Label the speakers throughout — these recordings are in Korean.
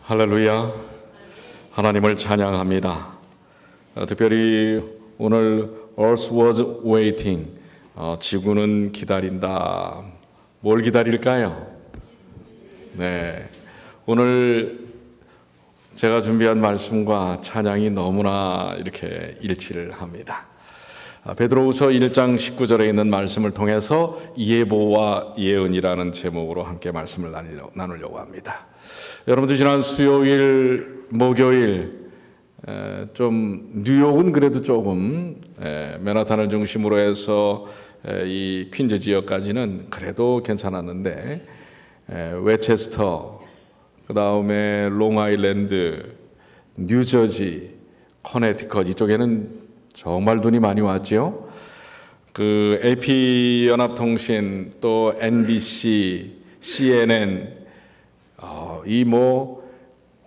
Speaker 1: 할렐루야. 하나님을 찬양합니다. 특별히 오늘 Earth was waiting, 지구는 기다린다. 뭘 기다릴까요? 네, 오늘 제가 준비한 말씀과 찬양이 너무나 이렇게 일치를 합니다. 베드로후서 1장 19절에 있는 말씀을 통해서 예보와 예언이라는 제목으로 함께 말씀을 나누려고 합니다. 여러분들 지난 수요일, 목요일 좀 뉴욕은 그래도 조금 맨하탄을 중심으로 해서 이 퀸즈 지역까지는 그래도 괜찮았는데 웨체스터, 그 다음에 롱아일랜드, 뉴저지, 커네티컷 이쪽에는 정말 눈이 많이 왔죠. 그 AP 연합통신 또 NBC, CNN 이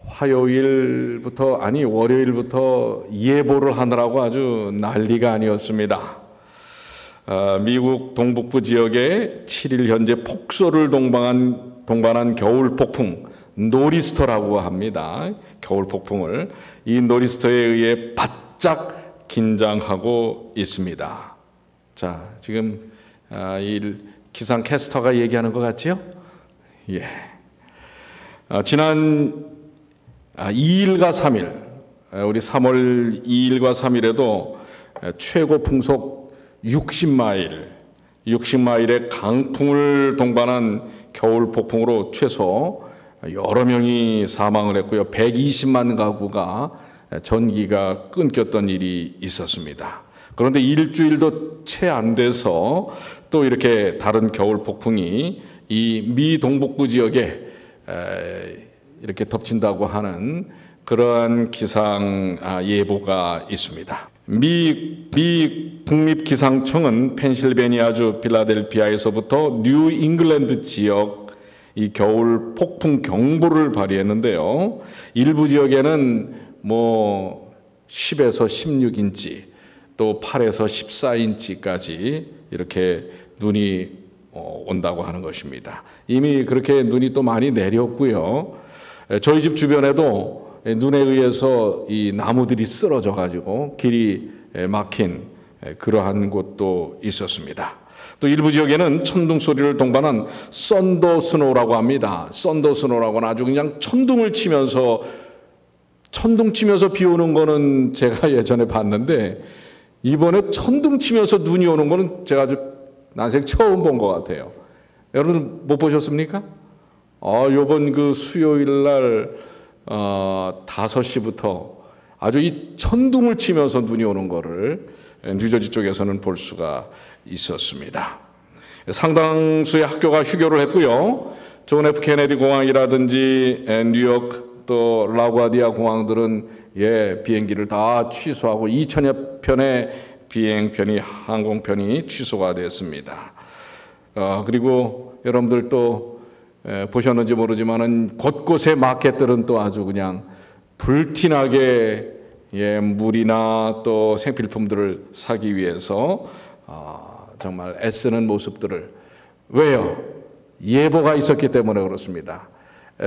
Speaker 1: 화요일부터 월요일부터 예보를 하느라고 아주 난리가 아니었습니다. 미국 동북부 지역에 7일 현재 폭설을 동반한 겨울 폭풍 노리스터라고 합니다. 겨울 폭풍을 이 노리스터에 의해 바짝 긴장하고 있습니다. 자, 지금 이 기상 캐스터가 얘기하는 것 같지요? 예. 지난 2일과 3일, 우리 3월 2일과 3일에도 최고 풍속 60마일의 강풍을 동반한 겨울 폭풍으로 최소 여러 명이 사망을 했고요. 120만 가구가 전기가 끊겼던 일이 있었습니다. 그런데 일주일도 채 안 돼서 또 이렇게 다른 겨울 폭풍이 이 미 동북부 지역에 이렇게 덮친다고 하는 그러한 기상 예보가 있습니다. 미 국립기상청은 펜실베니아주 필라델피아에서부터 뉴 잉글랜드 지역 이 겨울 폭풍 경보를 발휘했는데요. 일부 지역에는 10에서 16인치 또 8에서 14인치까지 이렇게 눈이 온다고 하는 것입니다. 이미 그렇게 눈이 또 많이 내렸고요. 저희 집 주변에도 눈에 의해서 이 나무들이 쓰러져 가지고 길이 막힌 그러한 곳도 있었습니다. 또 일부 지역에는 천둥 소리를 동반한 썬더 스노우라고 합니다. 썬더 스노우라고는 아주 그냥 천둥 치면서 비 오는 거는 제가 예전에 봤는데 이번에 천둥 치면서 눈이 오는 거는 제가 아주 난생 처음 본 것 같아요. 여러분 못 보셨습니까? 요번 그 수요일 날 5시부터 아주 이 천둥을 치면서 눈이 오는 거를 뉴저지 쪽에서는 볼 수가 있었습니다. 상당수의 학교가 휴교를 했고요. 존 F 케네디 공항이라든지 뉴욕 또 라구아디아 공항들은 비행기를 다 취소하고 2천여 편의 항공편이 취소가 됐습니다. 그리고 여러분들 또 보셨는지 모르지만은 곳곳의 마켓들은 또 아주 그냥 불티나게 물이나 또 생필품들을 사기 위해서 정말 애쓰는 모습들을 왜요? 예보가 있었기 때문에 그렇습니다.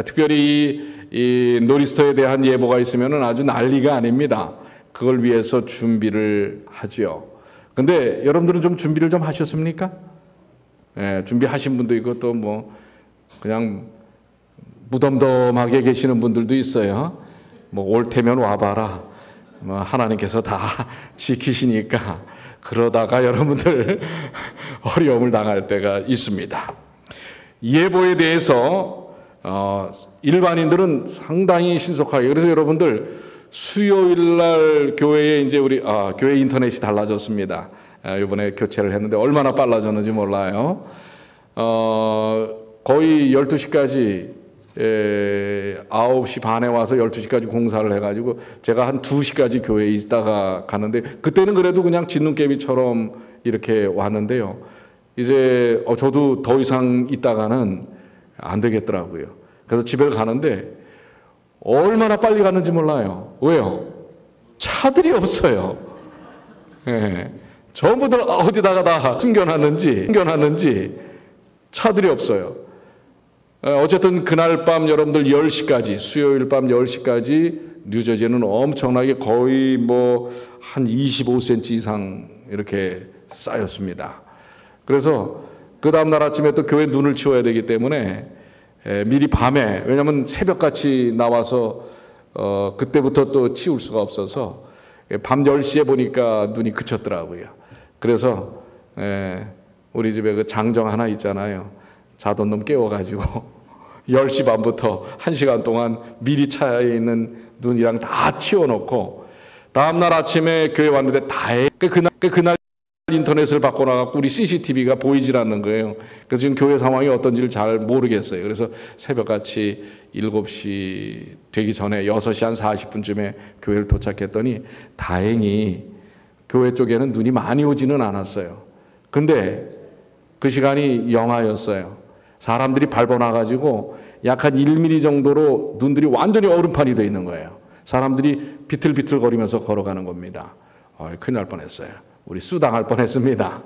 Speaker 1: 특별히 이 노리스터에 대한 예보가 있으면 아주 난리가 아닙니다. 그걸 위해서 준비를 하죠. 근데 여러분들은 좀 준비를 좀 하셨습니까? 준비하신 분도 있고 또 그냥 무덤덤하게 계시는 분들도 있어요. 올 테면 와봐라. 하나님께서 다 지키시니까 그러다가 여러분들 어려움을 당할 때가 있습니다. 예보에 대해서 일반인들은 상당히 신속하게, 그래서 여러분들 수요일 날 교회에 이제 교회 인터넷이 달라졌습니다. 이번에 교체를 했는데 얼마나 빨라졌는지 몰라요. 거의 12시까지 9시 반에 와서 12시까지 공사를 해가지고 제가 한 2시까지 교회에 있다가 가는데 그때는 그래도 그냥 진눈깨비처럼 이렇게 왔는데요. 이제 저도 더 이상 있다가는 안 되겠더라고요. 그래서 집에 가는데 얼마나 빨리 갔는지 몰라요. 왜요? 차들이 없어요. 전부들 어디다가 다 숨겨놨는지 차들이 없어요. 어쨌든 그날 밤 여러분들 10시까지, 수요일 밤 10시까지 뉴저지는 엄청나게 거의 뭐 한 25cm 이상 이렇게 쌓였습니다. 그래서 그 다음날 아침에 또 교회 눈을 치워야 되기 때문에 미리 밤에, 왜냐하면 새벽같이 나와서 그때부터 또 치울 수가 없어서 밤 10시에 보니까 눈이 그쳤더라고요. 그래서 우리 집에 그 장정 하나 있잖아요. 자던 놈 깨워가지고 10시 반부터 1시간 동안 미리 차에 있는 눈이랑 다 치워놓고 다음날 아침에 교회 왔는데 그날 인터넷을 바꿔놔갖고 우리 CCTV가 보이질 않는 거예요. 그래서 지금 교회 상황이 어떤지를 잘 모르겠어요. 그래서 새벽같이 7시 되기 전에 6시 한 40분쯤에 교회를 도착했더니 다행히 교회 쪽에는 눈이 많이 오지는 않았어요. 근데 그 시간이 영하였어요. 사람들이 밟아놔가지고 약 한 1mm 정도로 눈들이 완전히 얼음판이 되어 있는 거예요. 사람들이 비틀비틀 거리면서 걸어가는 겁니다. 큰일 날 뻔했어요. 우리 수당할 뻔했습니다.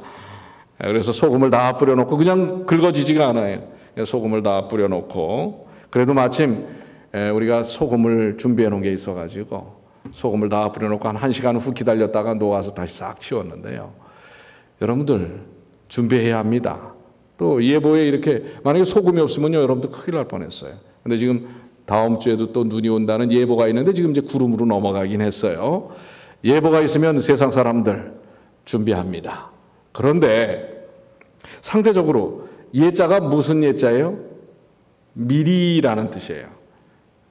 Speaker 1: 그래서 소금을 다 뿌려놓고 그냥 긁어지지가 않아요. 소금을 다 뿌려놓고 그래도 마침 우리가 소금을 준비해 놓은 게 있어가지고 소금을 다 뿌려놓고 한 1시간 후 기다렸다가 녹아서 다시 싹 치웠는데요. 여러분들 준비해야 합니다. 또 예보에 이렇게 만약에 소금이 없으면요 여러분들 큰일 날 뻔했어요. 근데 지금 다음 주에도 또 눈이 온다는 예보가 있는데 지금 이제 구름으로 넘어가긴 했어요. 예보가 있으면 세상 사람들 준비합니다. 그런데 상대적으로 예자가 무슨 예자예요? 미리라는 뜻이에요.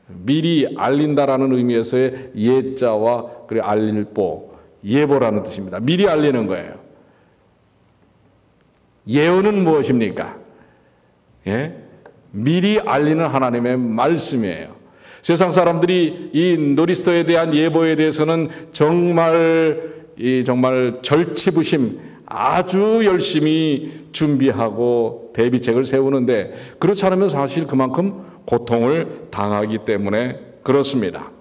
Speaker 1: 미리 알린다라는 의미에서의 예자와 그리고 알릴보, 예보라는 뜻입니다. 미리 알리는 거예요. 예언은 무엇입니까? 예? 미리 알리는 하나님의 말씀이에요. 세상 사람들이 이 노리스터에 대한 예보에 대해서는 정말 절치부심 아주 열심히 준비하고 대비책을 세우는데 그렇지 않으면 사실 그만큼 고통을 당하기 때문에 그렇습니다.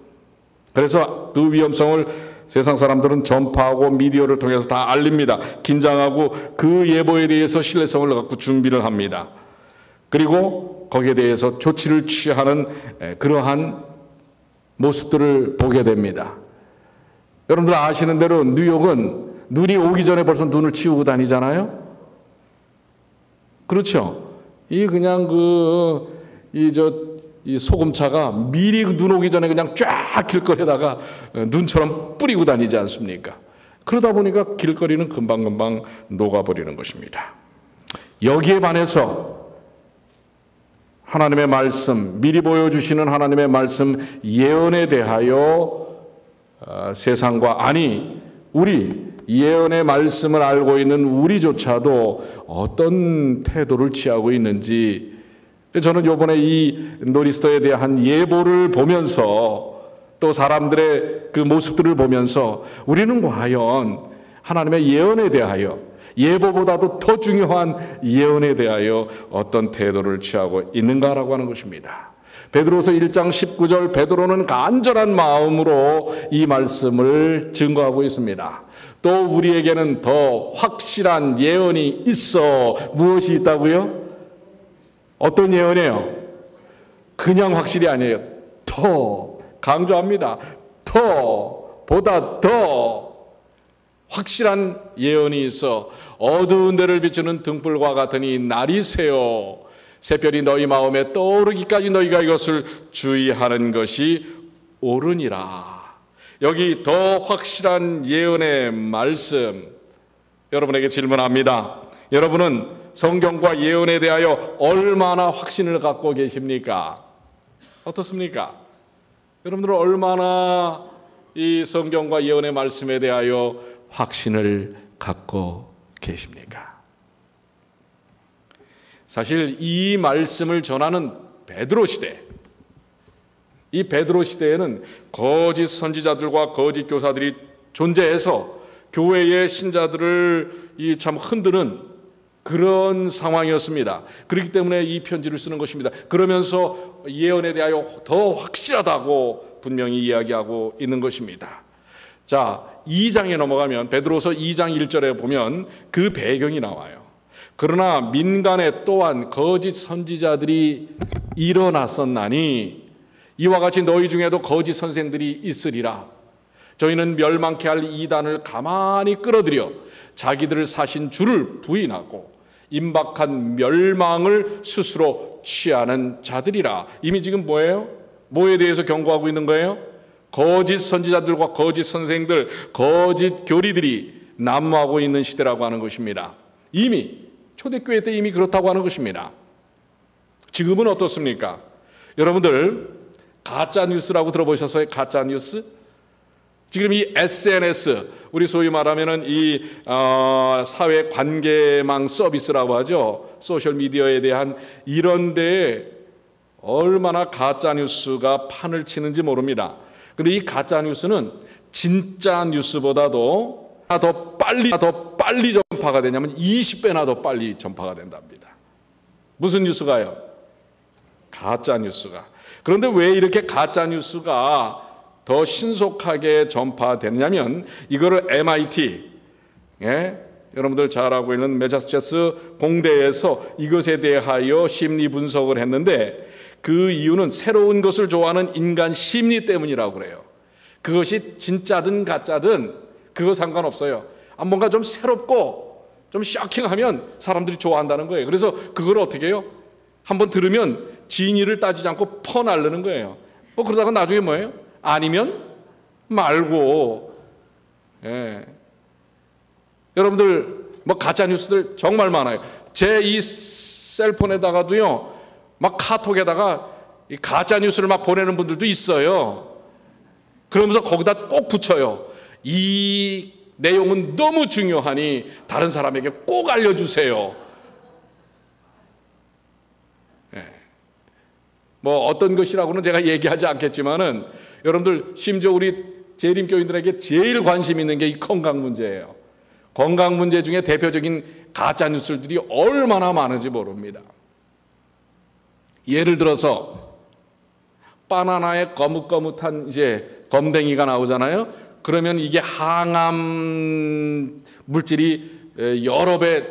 Speaker 1: 그래서 그 위험성을 세상 사람들은 전파하고 미디어를 통해서 다 알립니다. 긴장하고 그 예보에 대해서 신뢰성을 갖고 준비를 합니다. 그리고 거기에 대해서 조치를 취하는 그러한 모습들을 보게 됩니다. 여러분들 아시는 대로 뉴욕은 눈이 오기 전에 벌써 눈을 치우고 다니잖아요. 그렇죠. 이 소금차가 미리 눈 오기 전에 그냥 쫙 길거리에다가 눈처럼 뿌리고 다니지 않습니까? 그러다 보니까 길거리는 금방금방 녹아버리는 것입니다. 여기에 반해서 하나님의 말씀, 미리 보여주시는 하나님의 말씀 예언에 대하여 세상과 우리 예언의 말씀을 알고 있는 우리조차도 어떤 태도를 취하고 있는지 저는 이번에 이 노리스터에 대한 예보를 보면서 또 사람들의 그 모습들을 보면서 우리는 과연 하나님의 예언에 대하여 예보보다도 더 중요한 예언에 대하여 어떤 태도를 취하고 있는가라고 하는 것입니다. 베드로서 1장 19절 베드로는 간절한 마음으로 이 말씀을 증거하고 있습니다. 또 우리에게는 더 확실한 예언이 있어. 무엇이 있다고요? 어떤 예언이에요? 그냥 확실히 아니에요. 더 강조합니다. 보다 더 확실한 예언이 있어. 어두운 데를 비추는 등불과 같으니 날이 새어 새별이 너희 마음에 떠오르기까지 너희가 이것을 주의하는 것이 옳으니라. 여기 더 확실한 예언의 말씀, 여러분에게 질문합니다. 여러분은 성경과 예언에 대하여 얼마나 확신을 갖고 계십니까? 어떻습니까? 여러분들은 얼마나 이 성경과 예언의 말씀에 대하여 확신을 갖고 계십니까? 사실 이 말씀을 전하는 베드로 시대, 이 베드로 시대에는 거짓 선지자들과 거짓 교사들이 존재해서 교회의 신자들을 참 흔드는 그런 상황이었습니다. 그렇기 때문에 이 편지를 쓰는 것입니다. 그러면서 예언에 대하여 더 확실하다고 분명히 이야기하고 있는 것입니다. 자, 2장에 넘어가면 베드로서 2장 1절에 보면 그 배경이 나와요. 그러나 민간에 또한 거짓 선지자들이 일어났었나니 이와 같이 너희 중에도 거짓 선생들이 있으리라. 저희는 멸망케 할 이단을 가만히 끌어들여 자기들을 사신 주를 부인하고 임박한 멸망을 스스로 취하는 자들이라. 이미 지금 뭐예요? 뭐에 대해서 경고하고 있는 거예요? 거짓 선지자들과 거짓 선생들, 거짓 교리들이 난무하고 있는 시대라고 하는 것입니다. 이미 초대교회 때 이미 그렇다고 하는 것입니다. 지금은 어떻습니까? 여러분들 가짜 뉴스라고 들어보셨어요? 가짜 뉴스? 지금 이 SNS, 우리 소위 말하면은 이 사회 관계망 서비스라고 하죠. 소셜 미디어에 대한 이런 데에 얼마나 가짜 뉴스가 판을 치는지 모릅니다. 근데 이 가짜 뉴스는 진짜 뉴스보다도 더 빨리 전파가 되냐면 20배나 더 빨리 전파가 된답니다. 무슨 뉴스가요? 가짜 뉴스가. 그런데 왜 이렇게 가짜 뉴스가 더 신속하게 전파되느냐면 이거를 MIT, 여러분들 잘 알고 있는 매사추세츠 공대에서 이것에 대하여 심리 분석을 했는데 그 이유는 새로운 것을 좋아하는 인간 심리 때문이라고 그래요. 그것이 진짜든 가짜든 그거 상관없어요. 뭔가 좀 새롭고 좀 쇼킹하면 사람들이 좋아한다는 거예요. 그래서 그걸 어떻게 해요? 한번 들으면 진위를 따지지 않고 퍼나르는 거예요. 그러다가 나중에 뭐예요? 아니면 말고. 여러분들 가짜 뉴스들 정말 많아요. 제 이 셀폰에다가도요, 막 카톡에다가 이 가짜 뉴스를 막 보내는 분들도 있어요. 그러면서 거기다 꼭 붙여요. 이 내용은 너무 중요하니 다른 사람에게 꼭 알려주세요. 어떤 것이라고는 제가 얘기하지 않겠지만은 여러분들 심지어 우리 재림교인들에게 제일 관심 있는 게 이 건강 문제예요. 건강 문제 중에 대표적인 가짜 뉴스들이 얼마나 많은지 모릅니다. 예를 들어서 바나나에 거뭇거뭇한 이제 검댕이가 나오잖아요. 그러면 이게 항암 물질이 여러 배,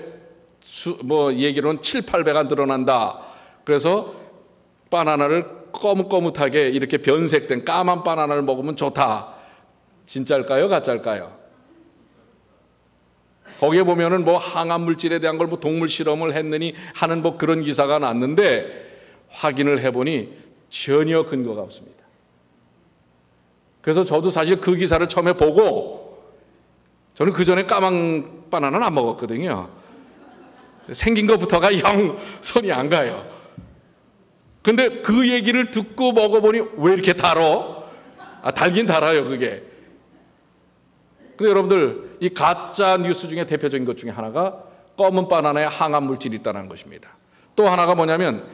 Speaker 1: 얘기로는 7, 8배가 늘어난다. 그래서 바나나를 거뭇거뭇하게 이렇게 변색된 까만 바나나를 먹으면 좋다. 진짜일까요? 가짜일까요? 거기에 보면은 항암 물질에 대한 걸 동물 실험을 했느니 하는 그런 기사가 났는데 확인을 해보니 전혀 근거가 없습니다. 그래서 저도 사실 그 기사를 처음에 보고 저는 그 전에 까만 바나나는 안 먹었거든요. 생긴 것부터가 영 손이 안 가요. 근데 그 얘기를 듣고 먹어보니 왜 이렇게 달어? 달긴 달아요, 그게. 근데 여러분들, 이 가짜 뉴스 중에 대표적인 것 중에 하나가 검은 바나나에 항암 물질이 있다는 것입니다. 또 하나가 뭐냐면,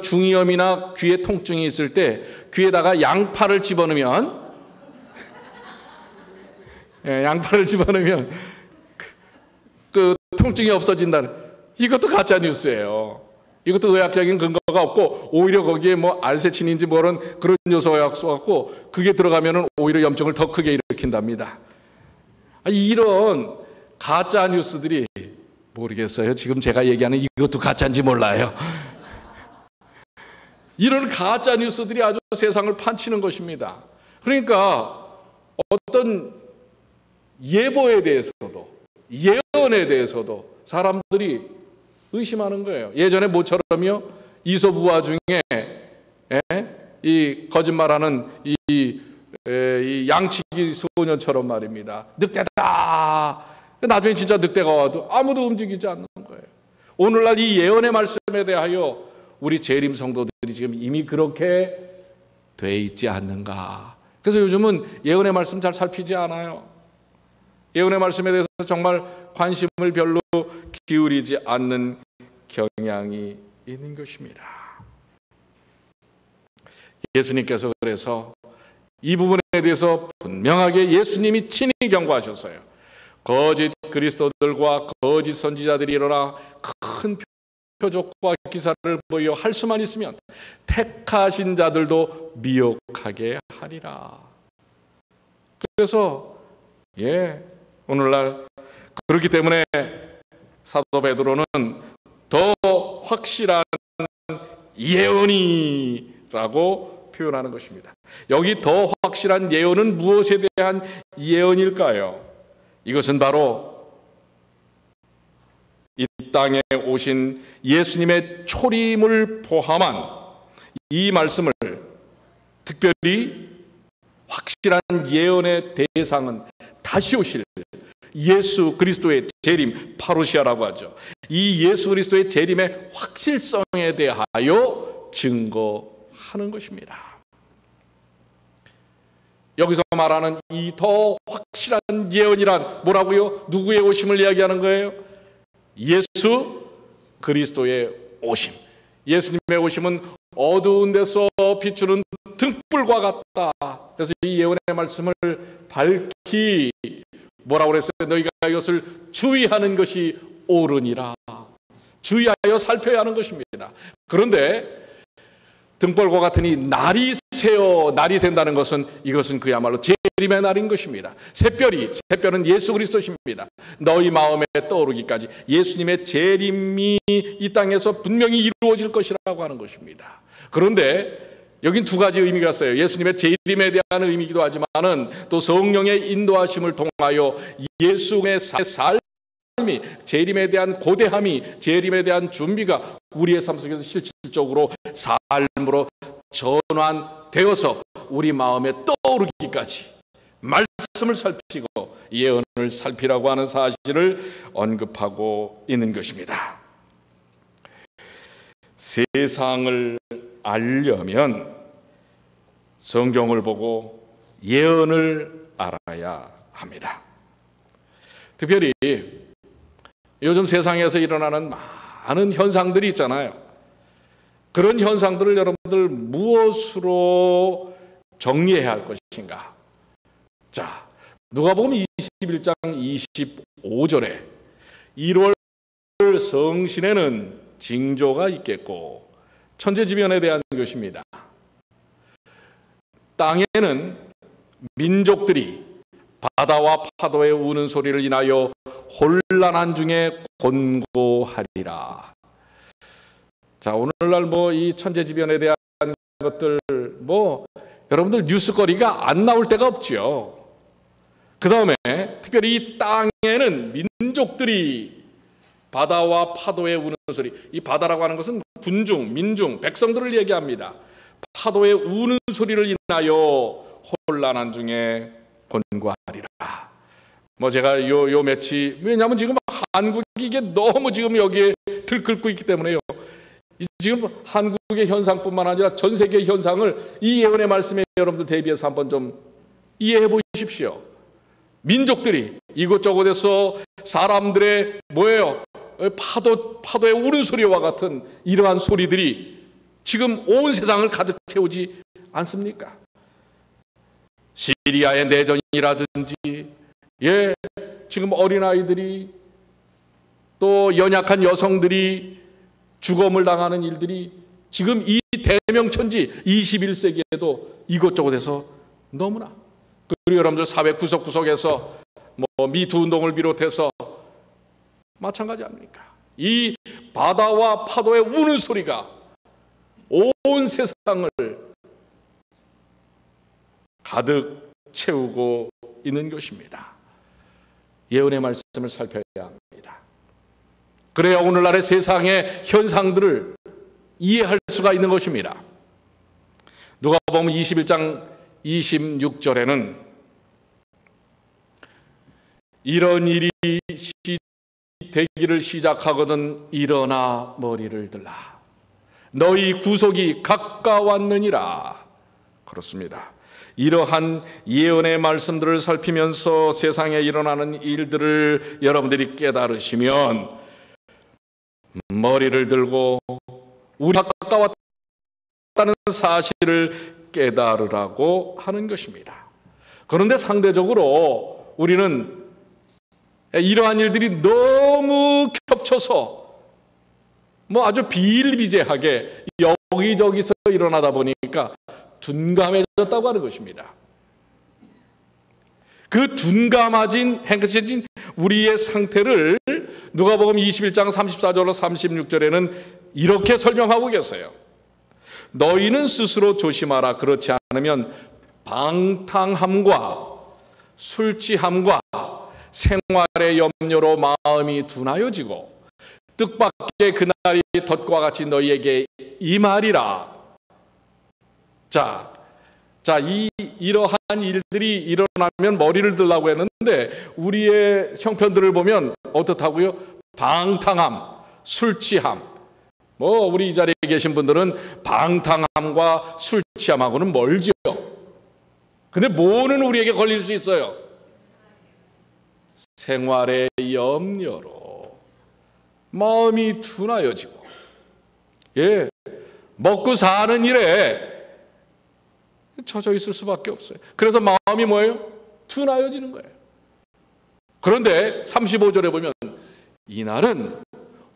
Speaker 1: 중이염이나 귀에 통증이 있을 때 귀에다가 양파를 집어넣으면, 양파를 집어넣으면 그 통증이 없어진다는, 이것도 가짜 뉴스예요. 이것도 의학적인 근거가 없고 오히려 거기에 알세친인지 그런 요소가 쏘았고 그게 들어가면은 오히려 염증을 더 크게 일으킨답니다. 이런 가짜 뉴스들이 모르겠어요. 지금 제가 얘기하는 이것도 가짜인지 몰라요. 이런 가짜 뉴스들이 아주 세상을 판치는 것입니다. 그러니까 어떤 예보에 대해서도 예언에 대해서도 사람들이 의심하는 거예요. 예전에 모처럼요, 이솝우화 중에 이 거짓말하는 이 양치기 소년처럼 말입니다. 늑대다. 나중에 진짜 늑대가 와도 아무도 움직이지 않는 거예요. 오늘날 이 예언의 말씀에 대하여 우리 재림 성도들이 지금 이미 그렇게 돼 있지 않는가. 그래서 요즘은 예언의 말씀 잘 살피지 않아요. 예언의 말씀에 대해서 정말 관심을 별로 기울이지 않는 경향이 있는 것입니다. 예수님께서 그래서 이 부분에 대해서 분명하게 예수님이 친히 경고하셨어요. 거짓 그리스도들과 거짓 선지자들이 일어나 큰 표적과 기사를 보여 할 수만 있으면 택하신 자들도 미혹하게 하리라. 그래서 오늘날 그렇기 때문에 사도 베드로는 더 확실한 예언이라고 표현하는 것입니다. 여기 더 확실한 예언은 무엇에 대한 예언일까요? 이것은 바로 이 땅에 오신 예수님의 초림을 포함한 이 말씀을, 특별히 확실한 예언의 대상은 다시 오실 예수 그리스도의 재림, 파루시아라고 하죠. 이 예수 그리스도의 재림의 확실성에 대하여 증거하는 것입니다. 여기서 말하는 이 더 확실한 예언이란 뭐라고요? 누구의 오심을 이야기하는 거예요? 예수 그리스도의 오심. 예수님의 오심은 어두운 데서 비추는 등불과 같다. 그래서 이 예언의 말씀을 밝히 뭐라고 그랬어요? 너희가 이것을 주의하는 것이 옳으니라. 주의하여 살펴야 하는 것입니다. 그런데 등불과 같으니 날이 새어, 날이 샌다는 것은 이것은 그야말로 재림의 날인 것입니다. 샛별은 예수 그리스도십니다. 너희 마음에 떠오르기까지 예수님의 재림이 이 땅에서 분명히 이루어질 것이라고 하는 것입니다. 그런데 여긴 두 가지 의미가 있어요. 예수님의 재림에 대한 의미이기도 하지만은 또 성령의 인도하심을 통하여 예수의 삶이, 재림에 대한 고대함이, 재림에 대한 준비가 우리의 삶 속에서 실질적으로 삶으로 전환되어서 우리 마음에 떠오르기까지 말씀을 살피고 예언을 살피라고 하는 사실을 언급하고 있는 것입니다. 세상을 알려면 성경을 보고 예언을 알아야 합니다. 특별히 요즘 세상에서 일어나는 많은 현상들이 있잖아요. 그런 현상들을 여러분들 무엇으로 정리해야 할 것인가? 자, 누가복음 21장 25절에 1월 성신에는 징조가 있겠고 천재지변에 대한 것입니다. 땅에는 민족들이 바다와 파도의 우는 소리를 인하여 혼란한 중에 곤고하리라. 자, 오늘날 이 천재지변에 대한 것들 여러분들 뉴스거리가 안 나올 데가 없지요. 그 다음에 특별히 이 땅에는 민족들이 바다와 파도의 우는 소리, 이 바다라고 하는 것은 군중, 민중, 백성들을 얘기합니다. 파도의 우는 소리를 인하여 혼란한 중에 곤고하리라. 제가 요 며칠, 왜냐하면 지금 한국이 이게 너무 지금 여기에 들끓고 있기 때문에요. 지금 한국의 현상뿐만 아니라 전 세계의 현상을 이 예언의 말씀에 여러분들 대비해서 한번 좀 이해해 보십시오. 민족들이 이곳저곳에서 사람들의 파도의 울음소리와 같은 이러한 소리들이 지금 온 세상을 가득 채우지 않습니까? 시리아의 내전이라든지, 지금 어린아이들이 또 연약한 여성들이 죽음을 당하는 일들이 지금 이 대명천지 21세기에도 이곳저곳에서 너무나, 그리고 여러분들 사회 구석구석에서 미투 운동을 비롯해서 마찬가지 아닙니까? 이 바다와 파도의 우는 소리가 온 세상을 가득 채우고 있는 것입니다. 예언의 말씀을 살펴야 합니다. 그래야 오늘날의 세상의 현상들을 이해할 수가 있는 것입니다. 누가복음 21장 26절에는 이런 일이 되기를 시작하거든 일어나 머리를 들라. 너희 구속이 가까웠느니라. 그렇습니다. 이러한 예언의 말씀들을 살피면서 세상에 일어나는 일들을 여러분들이 깨달으시면 머리를 들고 우리가 가까웠다는 사실을 깨달으라고 하는 것입니다. 그런데 상대적으로 우리는 이러한 일들이 너무 겹쳐서 아주 비일비재하게 여기저기서 일어나다 보니까 둔감해졌다고 하는 것입니다. 그 둔감해진 우리의 상태를 누가복음 21장 34절로 36절에는 이렇게 설명하고 계세요. 너희는 스스로 조심하라. 그렇지 않으면 방탕함과 술 취함과 생활의 염려로 마음이 둔하여지고 뜻밖의 그날이 덫과 같이 너희에게 임하리라. 이러한 일들이 일어나면 머리를 들라고 했는데 우리의 형편들을 보면 어떻다고요? 방탕함, 술 취함. 우리 이 자리에 계신 분들은 방탕함과 술 취함하고는 멀죠. 근데 뭐는 우리에게 걸릴 수 있어요? 생활의 염려로 마음이 둔하여지고, 먹고 사는 일에 처져 있을 수밖에 없어요. 그래서 마음이 뭐예요? 둔하여지는 거예요. 그런데 35절에 보면 이날은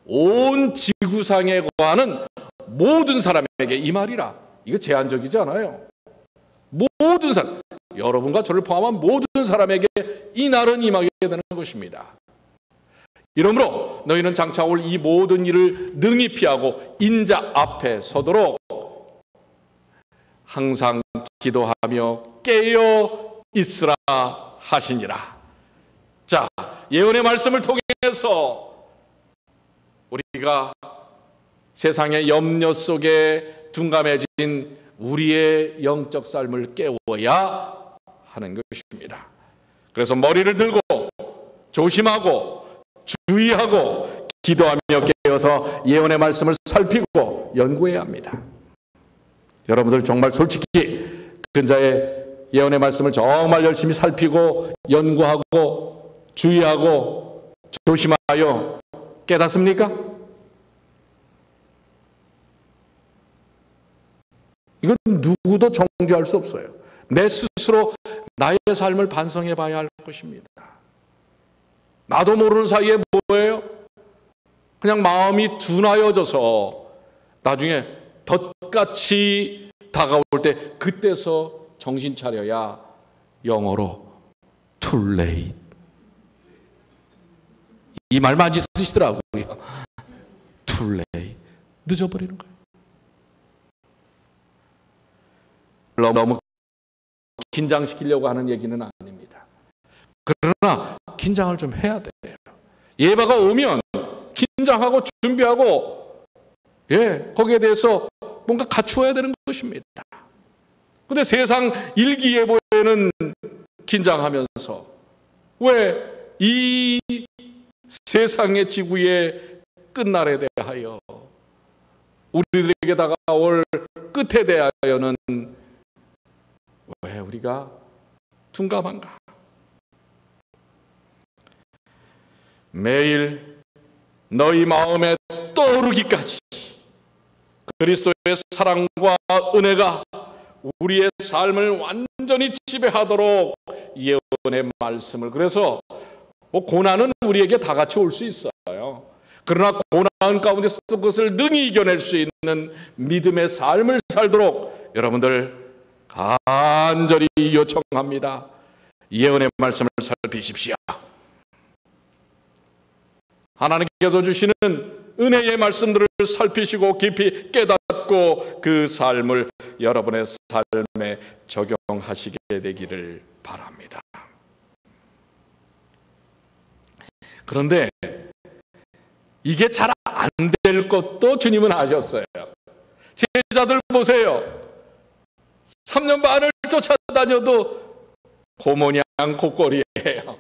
Speaker 1: 온 지구상에 거하는 모든 사람에게 이 말이라. 이거 제한적이지 않아요. 모든 사람, 여러분과 저를 포함한 모든 사람에게 이 날은 임하게 되는 것입니다. 이러므로 너희는 장차 올 이 모든 일을 능히 피하고 인자 앞에 서도록 항상 기도하며 깨어 있으라 하시니라. 자, 예언의 말씀을 통해서 우리가 세상의 염려 속에 둔감해진 우리의 영적 삶을 깨워야 하는 것입니다. 그래서 머리를 들고 조심하고 주의하고 기도하며 깨어서 예언의 말씀을 살피고 연구해야 합니다. 여러분들 정말 솔직히 근자의 예언의 말씀을 정말 열심히 살피고 연구하고 주의하고 조심하여 깨닫습니까? 이건 누구도 정죄할 수 없어요. 내 스스로 나의 삶을 반성해 봐야 할 것입니다. 나도 모르는 사이에 뭐예요? 그냥 마음이 둔하여져서 나중에 덫같이 다가올 때 그때서 정신 차려야 영어로 too late. 이 말 많이 쓰시더라고요. too late. 늦어버리는 거예요. 너무 긴장시키려고 하는 얘기는 아닙니다. 그러나 긴장을 좀 해야 돼요. 예바가 오면 긴장하고 준비하고 거기에 대해서 뭔가 갖추어야 되는 것입니다. 그런데 세상 일기예보에는 긴장하면서 왜 이 세상의 지구의 끝날에 대하여 우리들에게 다가올 끝에 대하여는 왜 우리가 둔감한가? 매일 너희 마음에 떠오르기까지 그리스도의 사랑과 은혜가 우리의 삶을 완전히 지배하도록 예언의 말씀을, 그래서 고난은 우리에게 다 같이 올 수 있어요. 그러나 고난 가운데서 그것을 능히 이겨낼 수 있는 믿음의 삶을 살도록 여러분들 간절히 요청합니다. 예언의 말씀을 살피십시오. 하나님께서 주시는 은혜의 말씀들을 살피시고 깊이 깨닫고 그 삶을 여러분의 삶에 적용하시게 되기를 바랍니다. 그런데 이게 잘 안 될 것도 주님은 아셨어요. 제자들 보세요. 3년 반을 쫓아다녀도 고모냥 곡거리예요.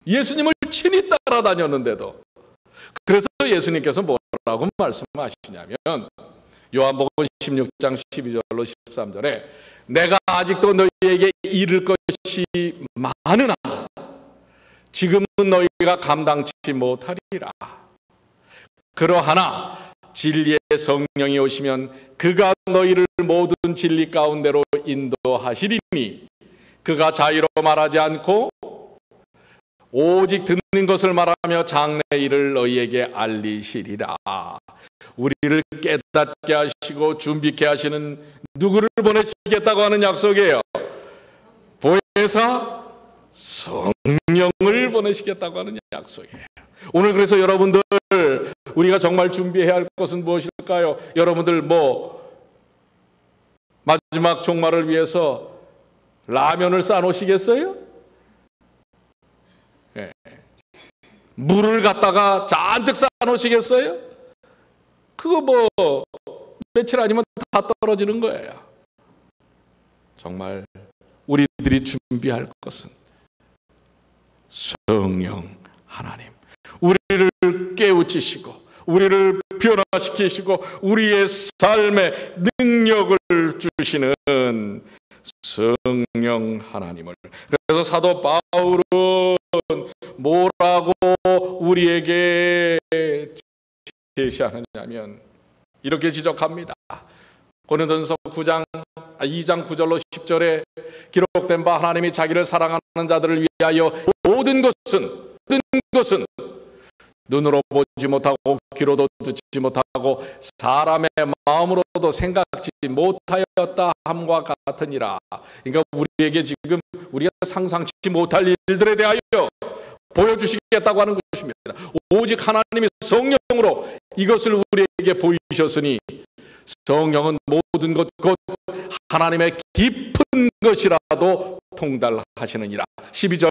Speaker 1: 예수님을 친히 따라다녔는데도. 그래서 예수님께서 뭐라고 말씀하시냐면 요한복음 16장 12절로 13절에 내가 아직도 너희에게 이를 것이 많으나 지금은 너희가 감당치 못하리라. 그러하나 진리의 성령이 오시면 그가 너희를 모든 진리 가운데로 인도하시리니 그가 자의로 말하지 않고 오직 듣는 것을 말하며 장래 일을 너희에게 알리시리라. 우리를 깨닫게 하시고 준비케 하시는 누구를 보내시겠다고 하는 약속이에요? 보혜사 성령을 보내시겠다고 하는 약속이에요. 오늘 그래서 여러분들, 우리가 정말 준비해야 할 것은 무엇일까요? 여러분들 마지막 종말을 위해서 라면을 싸놓으시겠어요? 네. 물을 갖다가 잔뜩 싸놓으시겠어요? 그거 며칠 아니면 다 떨어지는 거예요. 정말 우리들이 준비할 것은 성령 하나님, 우리를 깨우치시고 우리를 변화시키시고 우리의 삶에 능력을 주시는 성령 하나님을. 그래서 사도 바울은 뭐라고 우리에게 제시하느냐면 이렇게 지적합니다. 고린도전서 2장 9절로 10절에 기록된 바 하나님이 자기를 사랑하는 자들을 위하여 모든 것은 눈으로 보지 못하고 귀로도 듣지 못하고 사람의 마음으로도 생각지 못하였다 함과 같으니라. 그러니까 우리에게 지금 우리가 상상치 못할 일들에 대하여 보여주시겠다고 하는 것입니다. 오직 하나님이 성령으로 이것을 우리에게 보이셨으니 성령은 모든 것 곧 하나님의 깊은 것이라도 통달하시느니라. 12절,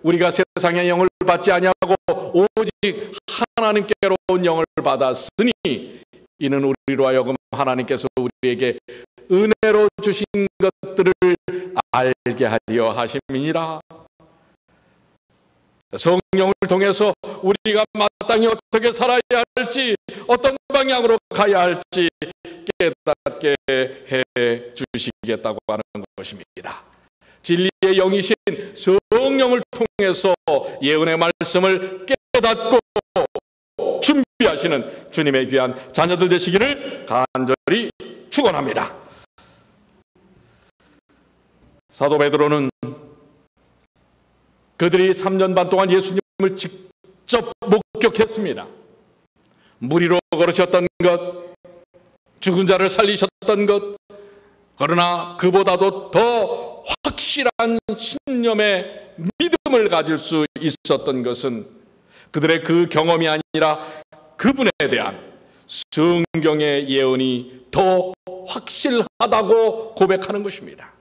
Speaker 1: 우리가 세상의 영을 받지 아니하고 오직 하나님께로운 영을 받았으니 이는 우리로 하여금 하나님께서 우리에게 은혜로 주신 것들을 알게 하려 하심이니라. 성령을 통해서 우리가 마땅히 어떻게 살아야 할지, 어떤 방향으로 가야 할지 깨닫게 해 주시겠다고 하는 것입니다. 진리의 영이신 성령을 통해서 예언의 말씀을 깨닫고 준비하시는 주님의 귀한 자녀들 되시기를 간절히 축원합니다. 사도 베드로는 그들이 3년 반 동안 예수님을 직접 목격했습니다. 무리로 걸으셨던 것, 죽은 자를 살리셨던 것, 그러나 그보다도 더 확실한 신념의 믿음을 가질 수 있었던 것은 그들의 그 경험이 아니라 그분에 대한 성경의 예언이 더 확실하다고 고백하는 것입니다.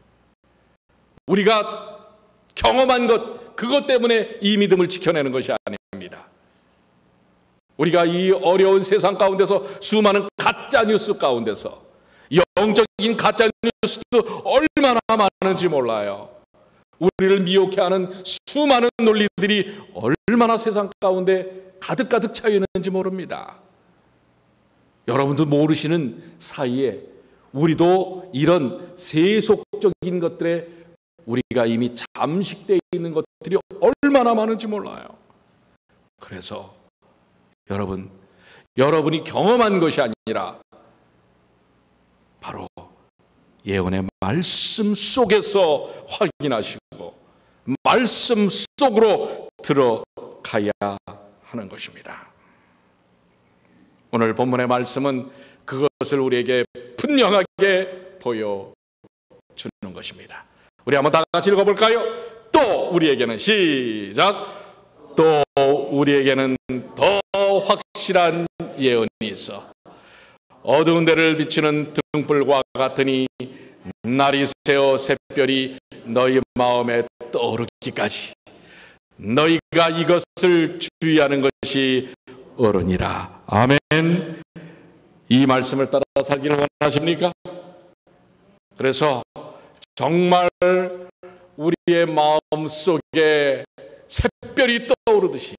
Speaker 1: 우리가 경험한 것, 그것 때문에 이 믿음을 지켜내는 것이 아닙니다. 우리가 이 어려운 세상 가운데서 수많은 가짜 뉴스 가운데서 영적인 가짜 뉴스도 얼마나 많은지 몰라요. 우리를 미혹해 하는 수많은 논리들이 얼마나 세상 가운데 가득 차여 있는지 모릅니다. 여러분도 모르시는 사이에 우리도 이런 세속적인 것들에 우리가 이미 잠식되어 있는 것들이 얼마나 많은지 몰라요. 그래서 여러분이 경험한 것이 아니라 바로 예언의 말씀 속에서 확인하시고 말씀 속으로 들어가야 하는 것입니다. 오늘 본문의 말씀은 그것을 우리에게 분명하게 보여주는 것입니다. 우리 한번 다 같이 읽어볼까요? 또 우리에게는, 시작, 또 우리에게는 더 확실한 예언이 있어 어두운 데를 비추는 등불과 같으니 날이 새어 샛별이 너희 마음에 떠오르기까지 너희가 이것을 주의하는 것이 옳으니라. 아멘. 이 말씀을 따라 살기를 원하십니까? 그래서 정말 우리의 마음 속에 샛별이 떠오르듯이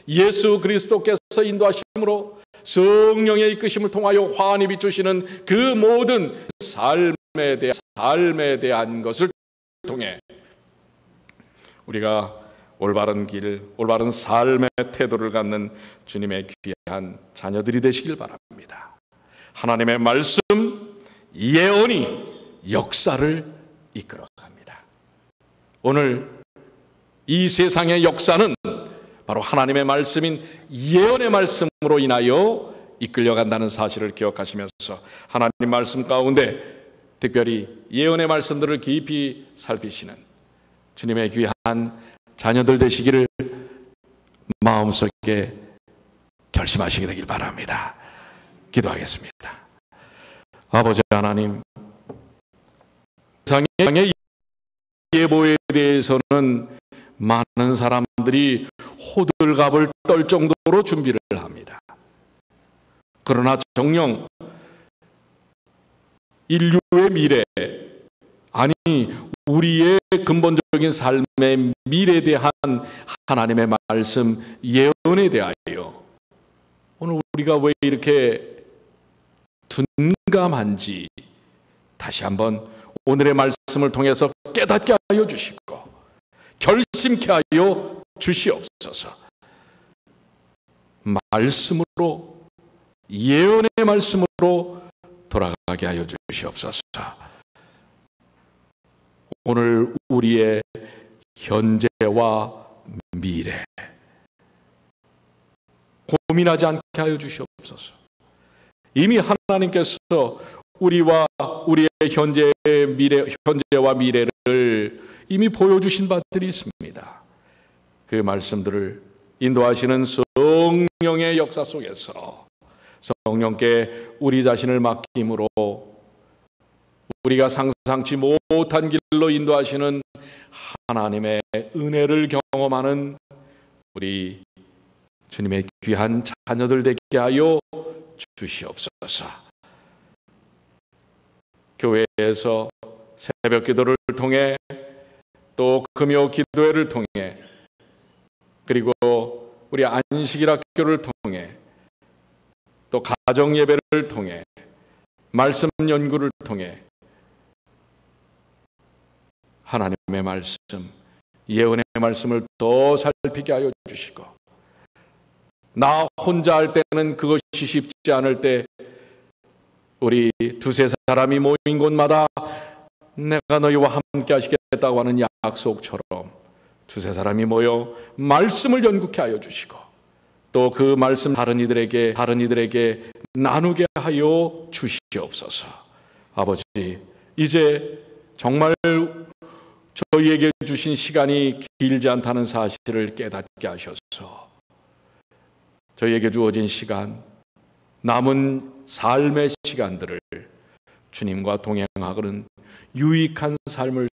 Speaker 1: 예수 그리스도께서 인도하심으로 성령의 이끄심을 통하여 환히 비추시는 그 모든 삶에 대한 것을 통해 우리가 올바른 길, 올바른 삶의 태도를 갖는 주님의 귀한 자녀들이 되시길 바랍니다. 하나님의 말씀, 예언이 역사를 이끌어갑니다. 오늘 이 세상의 역사는 바로 하나님의 말씀인 예언의 말씀으로 인하여 이끌려간다는 사실을 기억하시면서 하나님 말씀 가운데 특별히 예언의 말씀들을 깊이 살피시는 주님의 귀한 자녀들 되시기를 마음속에 결심하시게 되길 바랍니다. 기도하겠습니다. 아버지 하나님, 세상의 예보에 대해서는 많은 사람들이 호들갑을 떨 정도로 준비를 합니다. 그러나 정녕 인류의 미래, 아니 우리의 근본적인 삶의 미래에 대한 하나님의 말씀, 예언에 대하여 오늘 우리가 왜 이렇게 둔감한지 다시 한번 오늘의 말씀을 통해서 깨닫게 하여 주시고 결심케 하여 주시옵소서. 말씀으로, 예언의 말씀으로 돌아가게 하여 주시옵소서. 오늘 우리의 현재와 미래 고민하지 않게 하여 주시옵소서. 이미 하나님께서 우리와 우리의 현재와 미래를 이미 보여주신 바들이 있습니다. 그 말씀들을 인도하시는 성령의 역사 속에서 성령께 우리 자신을 맡김으로 우리가 상상치 못한 길로 인도하시는 하나님의 은혜를 경험하는 우리 주님의 귀한 자녀들 되게 하여 주시옵소서. 교회에서 새벽 기도를 통해 또 금요 기도회를 통해 그리고 우리 안식일 학교를 통해 또 가정 예배를 통해 말씀 연구를 통해 하나님의 말씀, 예언의 말씀을 더 살피게 하여 주시고 나 혼자 할 때는 그것이 쉽지 않을 때 우리 두세 사람이 모인 곳마다 내가 너희와 함께 하시겠다고 하는 약속처럼 두세 사람이 모여 말씀을 연구케 하여 주시고 또 그 말씀 다른 이들에게 나누게 하여 주시옵소서. 아버지, 이제 정말 저희에게 주신 시간이 길지 않다는 사실을 깨닫게 하셔서 저희에게 주어진 시간, 남은 삶의 시간들을 주님과 동행하는 유익한 삶을